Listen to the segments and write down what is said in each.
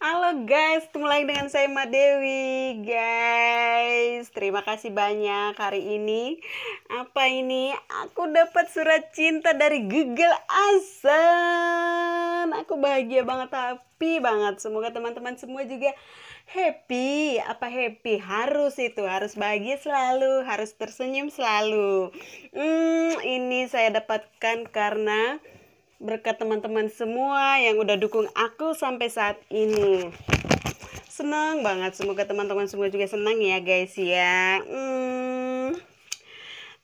Halo guys, ketemu lagi dengan saya Mbak Dewi. Guys, terima kasih banyak hari ini. Apa ini? Aku dapat surat cinta dari Google Asan. Aku bahagia banget, happy banget. Semoga teman-teman semua juga happy. Apa happy? Harus bahagia selalu, harus tersenyum selalu. Ini saya dapatkan karena berkat teman-teman semua yang udah dukung aku sampai saat ini. Senang banget, semoga teman-teman semua juga senang ya guys ya.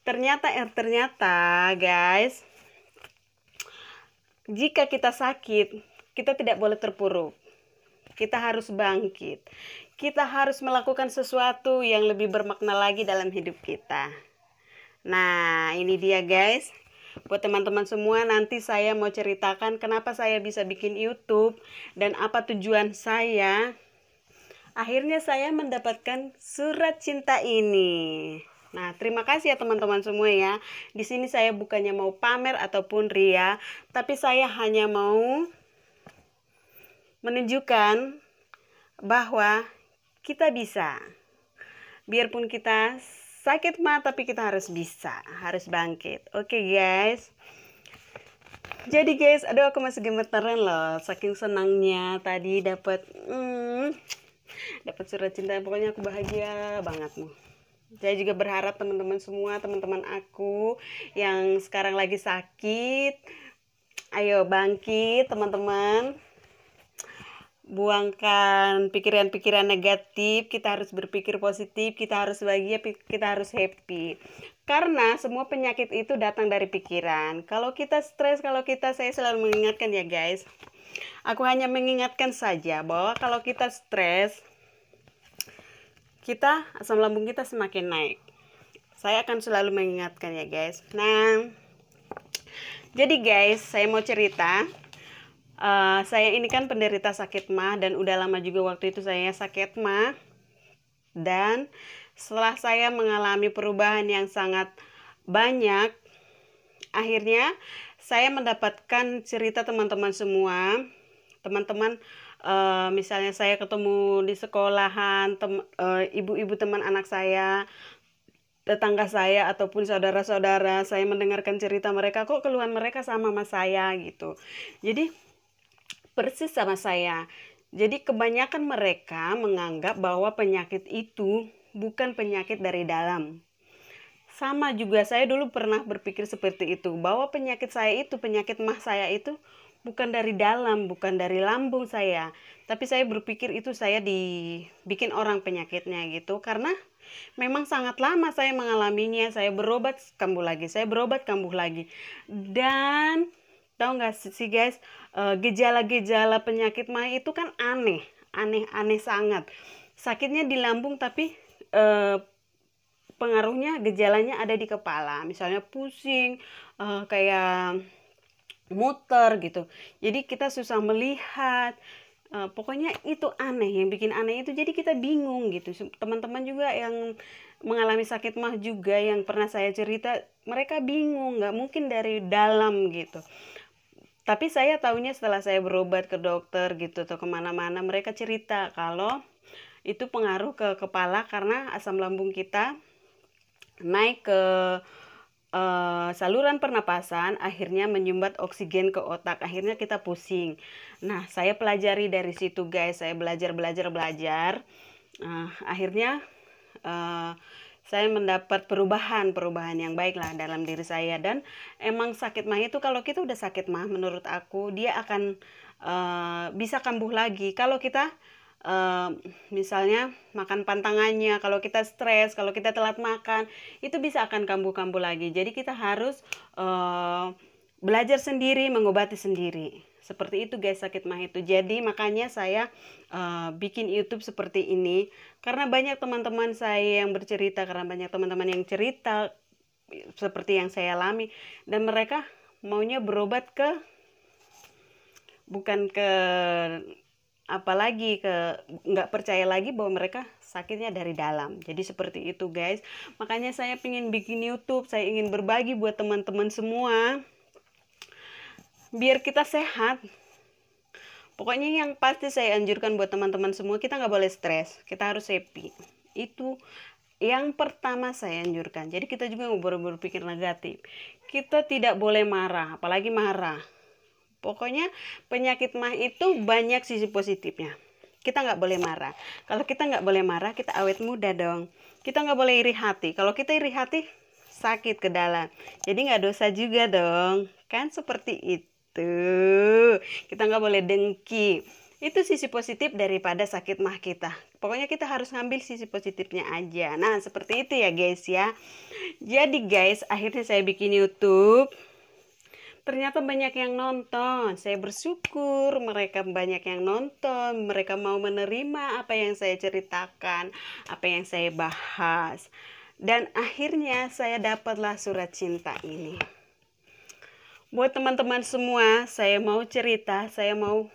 Ternyata guys, jika kita sakit, kita tidak boleh terpuruk. Kita harus bangkit. Kita harus melakukan sesuatu yang lebih bermakna lagi dalam hidup kita. Nah, ini dia guys. Buat teman-teman semua, nanti saya mau ceritakan kenapa saya bisa bikin YouTube dan apa tujuan saya. Akhirnya saya mendapatkan surat cinta ini. Nah, terima kasih ya teman-teman semua ya. Di sini saya bukannya mau pamer ataupun ria, tapi saya hanya mau menunjukkan bahwa kita bisa. Biarpun kita sakit mah, tapi kita harus bisa, harus bangkit. Oke guys. Jadi guys, aduh aku masih gemeteran loh, saking senangnya tadi dapat surat cinta. Pokoknya aku bahagia banget nih. Saya juga berharap teman-teman semua, teman-teman aku yang sekarang lagi sakit, ayo bangkit teman-teman. Buangkan pikiran-pikiran negatif, kita harus berpikir positif, kita harus bahagia, kita harus happy. Karena semua penyakit itu datang dari pikiran. Kalau kita stres, saya selalu mengingatkan ya guys. Aku hanya mengingatkan saja bahwa kalau kita stres, asam lambung kita semakin naik. Saya akan selalu mengingatkan ya guys. Nah, jadi guys, saya mau cerita. Saya ini kan penderita sakit mah dan udah lama juga waktu itu saya sakit mah. Dan setelah saya mengalami perubahan yang sangat banyak, akhirnya saya mendapatkan cerita teman-teman semua. Teman-teman, misalnya saya ketemu di sekolahan, ibu-ibu teman anak saya, tetangga saya ataupun saudara-saudara, saya mendengarkan cerita mereka, kok keluhan mereka sama saya gitu. Jadi persis sama saya. Jadi kebanyakan mereka menganggap bahwa penyakit itu bukan penyakit dari dalam. Sama juga saya dulu pernah berpikir seperti itu, bahwa penyakit saya itu, penyakit mah saya itu bukan dari dalam, bukan dari lambung saya. Tapi saya berpikir itu saya dibikin orang penyakitnya gitu, karena memang sangat lama saya mengalaminya. Saya berobat kambuh lagi, saya berobat kambuh lagi. Dan tahu nggak sih guys, gejala-gejala penyakit mah itu kan aneh sangat. Sakitnya di lambung tapi pengaruhnya, gejalanya ada di kepala. Misalnya pusing, kayak muter gitu. Jadi kita susah melihat. Pokoknya itu aneh, yang bikin aneh itu jadi kita bingung gitu. Teman-teman juga yang mengalami sakit mah juga yang pernah saya cerita, mereka bingung, nggak mungkin dari dalam gitu. Tapi saya tahunya setelah saya berobat ke dokter gitu atau kemana-mana, mereka cerita kalau itu pengaruh ke kepala karena asam lambung kita naik ke saluran pernapasan, akhirnya menyumbat oksigen ke otak, akhirnya kita pusing. Nah, saya pelajari dari situ guys, saya belajar. Akhirnya saya mendapat perubahan yang baik lah dalam diri saya. Dan emang sakit mah itu, kalau kita udah sakit mah, menurut aku dia akan bisa kambuh lagi. Kalau kita misalnya makan pantangannya, kalau kita stres, kalau kita telat makan, itu bisa akan kambuh-kambuh lagi. Jadi kita harus belajar sendiri, mengobati sendiri. Seperti itu guys sakit mah itu. Jadi makanya saya bikin YouTube seperti ini, karena banyak teman-teman saya yang bercerita, karena banyak teman-teman yang cerita seperti yang saya alami, dan mereka maunya berobat bukan ke apalagi nggak percaya lagi bahwa mereka sakitnya dari dalam. Jadi seperti itu guys. Makanya saya ingin bikin YouTube, saya ingin berbagi buat teman-teman semua biar kita sehat. Pokoknya yang pasti saya anjurkan buat teman-teman semua, kita nggak boleh stres, kita harus happy. Itu yang pertama saya anjurkan. Jadi kita juga nggak boleh berpikir negatif. Kita tidak boleh marah, apalagi marah. Pokoknya penyakit mah itu banyak sisi positifnya. Kita nggak boleh marah. Kalau kita nggak boleh marah, kita awet muda dong. Kita nggak boleh iri hati. Kalau kita iri hati, sakit ke dalam. Jadi nggak dosa juga dong. Kan seperti itu. Kita nggak boleh dengki. Itu sisi positif daripada sakit mah kita. Pokoknya kita harus ngambil sisi positifnya aja. Nah, seperti itu ya guys ya. Jadi guys, akhirnya saya bikin YouTube. Ternyata banyak yang nonton. Saya bersyukur mereka banyak yang nonton. Mereka mau menerima apa yang saya ceritakan, apa yang saya bahas. Dan akhirnya saya dapatlah surat cinta ini. Buat teman-teman semua, saya mau cerita, saya mau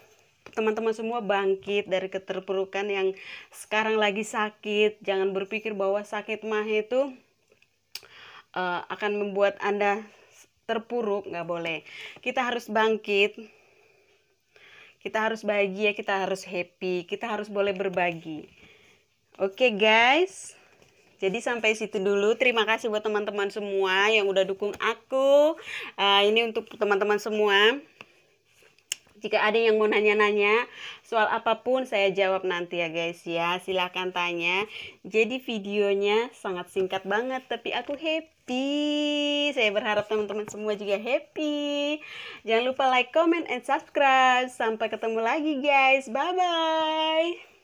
teman-teman semua bangkit dari keterpurukan yang sekarang lagi sakit. Jangan berpikir bahwa sakit mah itu akan membuat Anda terpuruk, nggak boleh. Kita harus bangkit, kita harus bahagia, kita harus happy, kita harus boleh berbagi. Oke guys, jadi sampai situ dulu. Terima kasih buat teman-teman semua yang udah dukung aku. Ini untuk teman-teman semua. Jika ada yang mau nanya-nanya soal apapun, saya jawab nanti ya guys ya. Silahkan tanya. Jadi videonya sangat singkat banget, tapi aku happy. Saya berharap teman-teman semua juga happy. Jangan lupa like, comment, and subscribe. Sampai ketemu lagi guys. Bye-bye.